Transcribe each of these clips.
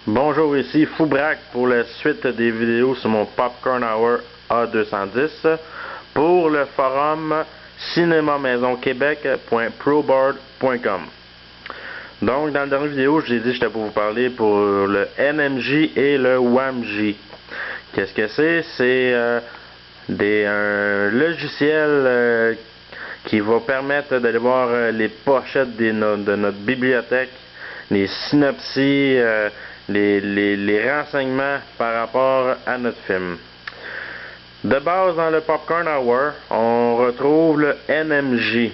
Bonjour, ici Foubrac pour la suite des vidéos sur mon Popcorn Hour A210 pour le forum cinémamaisonquebec.proboard.com. Donc, dans la dernière vidéo, j'ai dit que j'étais pour vous parler pour le NMJ et le WAMJ. Qu'est-ce que c'est? C'est un logiciel qui va permettre d'aller voir les pochettes de notre bibliothèque, les synopsis, les renseignements par rapport à notre film. De base, dans le Popcorn Hour, on retrouve le NMJ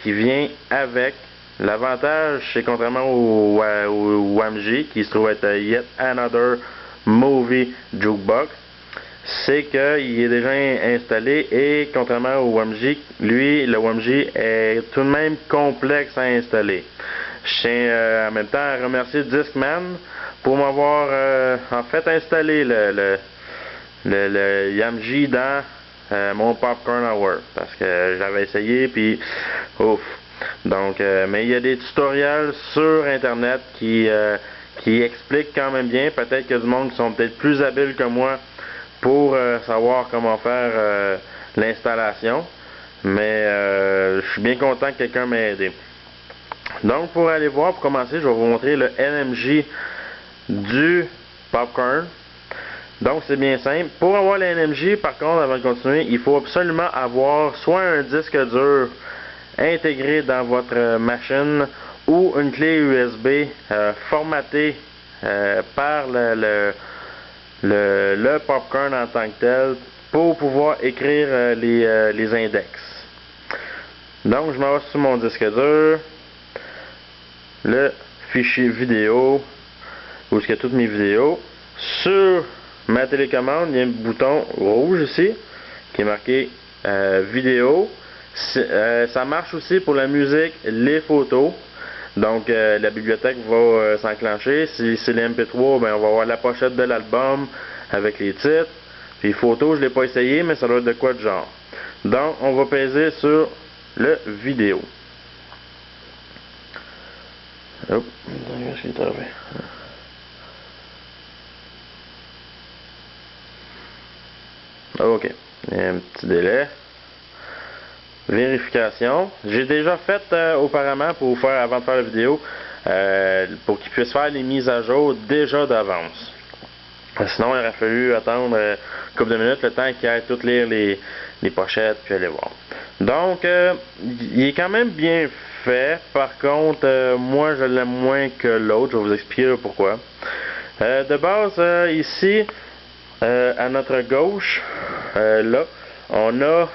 qui vient avec. L'avantage, c'est contrairement au WAMJ, qui se trouve être Yet Another Movie Jukebox, c'est qu'il est déjà installé et contrairement au WAMJ, lui, le WAMJ est tout de même complexe à installer. Je tiens en même temps à remercier Discman pour m'avoir en fait installé le YAMJ dans mon Popcorn Hour parce que j'avais essayé puis ouf. Donc, mais il y a des tutoriels sur internet qui expliquent quand même bien. Peut-être qu'il y a du monde qui sont peut-être plus habiles que moi pour savoir comment faire l'installation. Mais je suis bien content que quelqu'un m'ait aidé. Donc, pour aller voir, pour commencer, je vais vous montrer le NMJ du Popcorn. Donc, c'est bien simple. Pour avoir le NMJ, par contre, avant de continuer, il faut absolument avoir soit un disque dur intégré dans votre machine ou une clé USB formatée par le Popcorn en tant que tel pour pouvoir écrire les index. Donc, je m'en vais sur mon disque dur, le fichier vidéo, où il y a toutes mes vidéos. Sur ma télécommande, il y a un bouton rouge ici qui est marqué vidéo. Ça marche aussi pour la musique, les photos. Donc la bibliothèque va s'enclencher. Si c'est les MP3, ben, on va avoir la pochette de l'album avec les titres. Puis les photos, je ne l'ai pas essayé, mais ça doit être de quoi de genre. Donc on va peser sur le vidéo. Hop, qu'est-ce qui est arrivé? Ok, il y a un petit délai. Vérification. J'ai déjà fait auparavant avant de faire la vidéo pour qu'il puisse faire les mises à jour déjà d'avance. Sinon, il aurait fallu attendre une couple de minutes le temps qu'il aille tout lire les pochettes puis aller voir. Donc, il est quand même bien fait. Par contre, moi, je l'aime moins que l'autre. Je vais vous expliquer pourquoi. De base, ici, à notre gauche, là, on a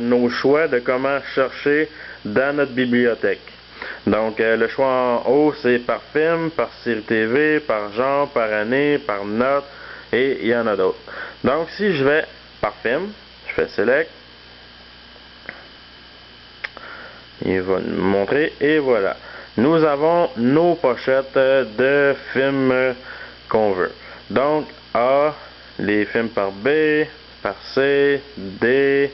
nos choix de comment chercher dans notre bibliothèque. Donc, le choix en haut, c'est par film, par série TV, par genre, par année, par note, et il y en a d'autres. Donc, si je vais par film, je fais Select, il va nous montrer, et voilà. Nous avons nos pochettes de films qu'on veut. Donc, A, les films par B, par C, D,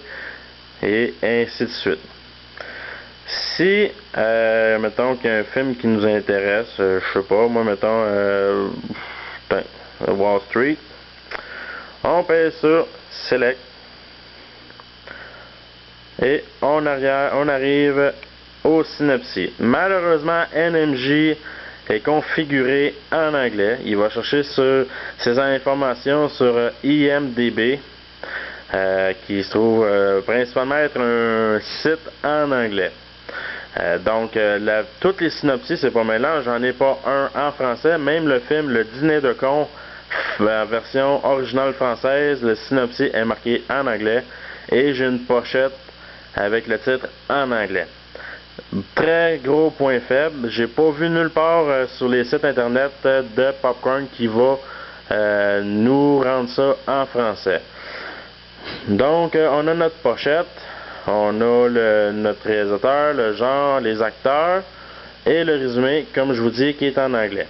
et ainsi de suite. Si, mettons qu'il y a un film qui nous intéresse, je sais pas, moi, mettons, Wall Street, on pèse sur Select, et on arrive au synopsis. Malheureusement, NMJ est configuré en anglais. Il va chercher sur ses informations sur IMDb, qui se trouve principalement être un site en anglais. Donc, toutes les synopsis, c'est pas mal. J'en ai pas un en français. Même le film Le Dîner de con, en version originale française, le synopsis est marqué en anglais. Et j'ai une pochette avec le titre en anglais. Très gros point faible, j'ai pas vu nulle part sur les sites internet de Popcorn qui va nous rendre ça en français. Donc, on a notre pochette, on a notre réalisateur, le genre, les acteurs et le résumé, comme je vous dis, qui est en anglais.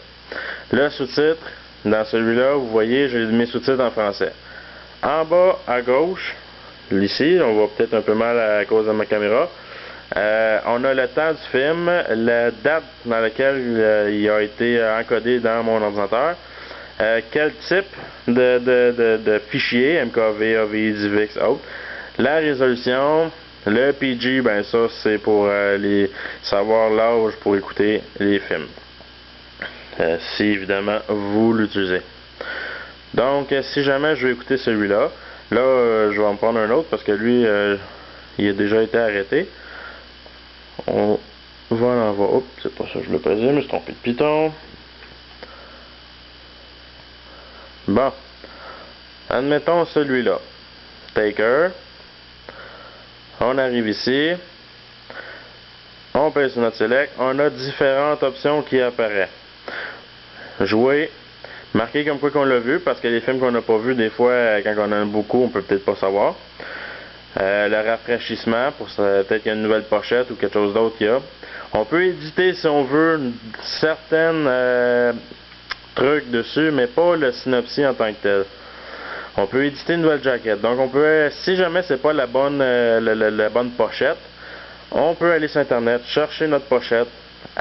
Le sous-titre, dans celui-là, vous voyez, j'ai mes sous-titres en français. En bas à gauche, ici, on voit peut-être un peu mal à cause de ma caméra, On a le temps du film, la date dans laquelle il a été encodé dans mon ordinateur, quel type de fichier, MKV, AVI, DivX, autres, la résolution, le PG, ben ça c'est pour savoir l'âge pour écouter les films, si évidemment vous l'utilisez. Donc si jamais je vais écouter celui-là, là je vais en prendre un autre parce que lui il a déjà été arrêté. On va en avoir. Oups, c'est pas ça que je voulais peser, je me suis trompé de piton. Bon. Admettons celui-là. Taker. On arrive ici. On pèse sur notre select. On a différentes options qui apparaissent. Jouer. Marquer comme quoi qu'on l'a vu, parce que les films qu'on n'a pas vus, des fois, quand on en a beaucoup, on peut peut-être pas savoir. Le rafraîchissement, pour peut-être qu'il y a une nouvelle pochette ou quelque chose d'autre qu'il y a. On peut éditer si on veut certaines trucs dessus, mais pas le synopsis en tant que tel. On peut éditer une nouvelle jaquette. Donc on peut, si jamais c'est pas la bonne pochette, on peut aller sur internet, chercher notre pochette,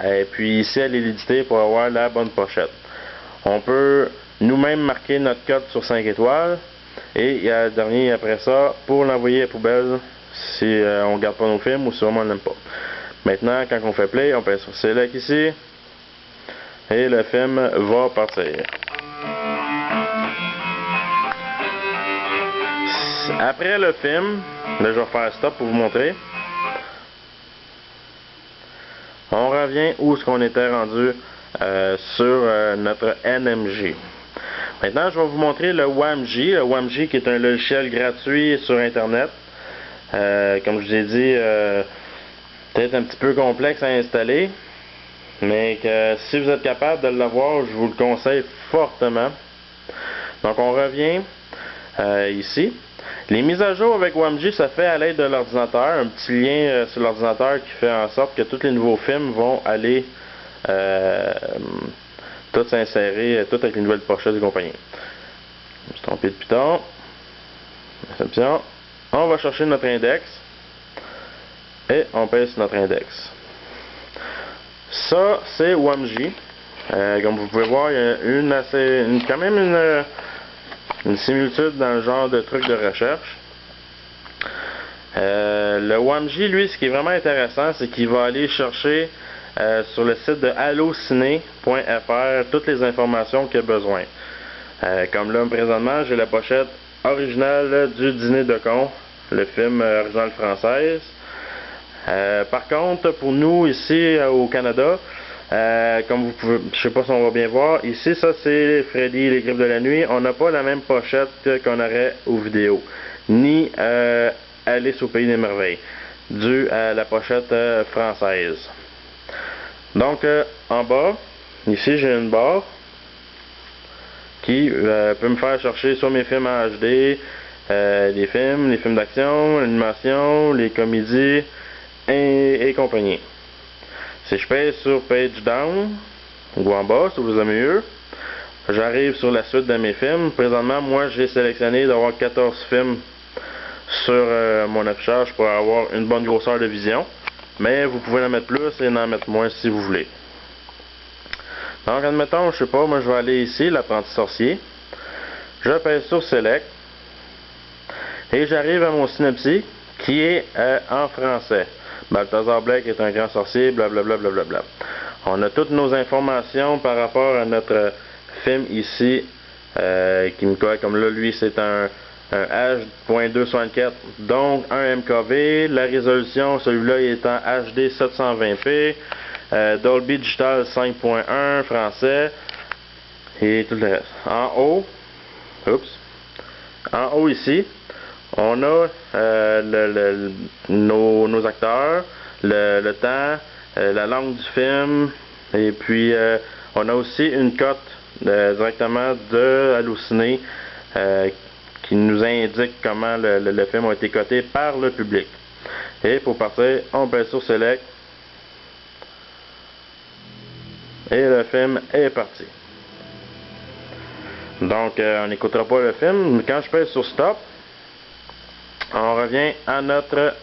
et puis ici aller l'éditer pour avoir la bonne pochette. On peut nous-mêmes marquer notre code sur 5 étoiles. Et il y a le dernier après ça, pour l'envoyer à la poubelle si on ne garde pas nos films ou si vraiment on n'aime pas. Maintenant, quand on fait play, on pèse sur Select ici. Et le film va partir. Après le film, là je vais faire stop pour vous montrer. On revient où est-ce qu'on était rendu sur notre NMG. Maintenant, je vais vous montrer le WAMG. Le WAMG qui est un logiciel gratuit sur Internet. Comme je vous ai dit, peut-être un petit peu complexe à installer. Mais que si vous êtes capable de l'avoir, je vous le conseille fortement. Donc, on revient ici. Les mises à jour avec WAMG, ça fait à l'aide de l'ordinateur. Un petit lien sur l'ordinateur qui fait en sorte que tous les nouveaux films vont aller tout s'insérer, tout avec les nouvelles pochettes et compagnie. Je me suis trompé de piton. Exception. On va chercher notre index. Et on pèse sur notre index. Ça, c'est WAMG. Comme vous pouvez voir, il y a quand même une similitude dans le genre de truc de recherche. Le WAMG, lui, ce qui est vraiment intéressant, c'est qu'il va aller chercher sur le site de allociné.fr toutes les informations qu'il a besoin. Comme là, présentement, j'ai la pochette originale du Dîner de con, le film original française. Par contre, pour nous, ici au Canada, comme vous pouvez, je sais pas si on va bien voir, ici, ça c'est Freddy, les griffes de la nuit. On n'a pas la même pochette qu'on aurait aux vidéos, ni Alice au pays des merveilles, dû à la pochette française. Donc, en bas, ici, j'ai une barre qui peut me faire chercher sur mes films en HD, les films d'action, l'animation, les comédies et compagnie. Si je pèse sur Page Down, ou en bas, si vous aimez mieux, j'arrive sur la suite de mes films. Présentement, moi, j'ai sélectionné d'avoir 14 films sur mon affichage pour avoir une bonne grosseur de vision. Mais vous pouvez en mettre plus et en mettre moins si vous voulez. Donc, admettons, je sais pas, moi je vais aller ici, l'apprenti sorcier. Je pèse sur Select. Et j'arrive à mon synopsis qui est en français. Balthazar Black est un grand sorcier, blablabla. Blablabla. On a toutes nos informations par rapport à notre film ici, qui me colle comme là, lui c'est un H.264, donc un MKV. La résolution, celui-là il est en HD 720p, Dolby Digital 5.1 français et tout le reste. En haut, en haut ici, on a nos acteurs, le temps, la langue du film, et puis on a aussi une cote directement de Allociné qui nous indique comment le film a été coté par le public. Et pour partir, on pèse sur Select et le film est parti. Donc on n'écoutera pas le film, mais quand je pèse sur Stop, on revient à notre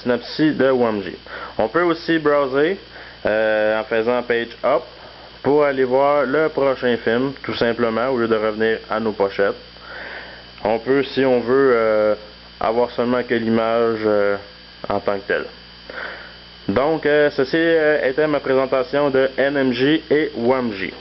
synopsis de Wamji. On peut aussi browser en faisant page up pour aller voir le prochain film, tout simplement, au lieu de revenir à nos pochettes. On peut, si on veut, avoir seulement que l'image en tant que telle. Donc, ceci était ma présentation de NMJ et Wamji.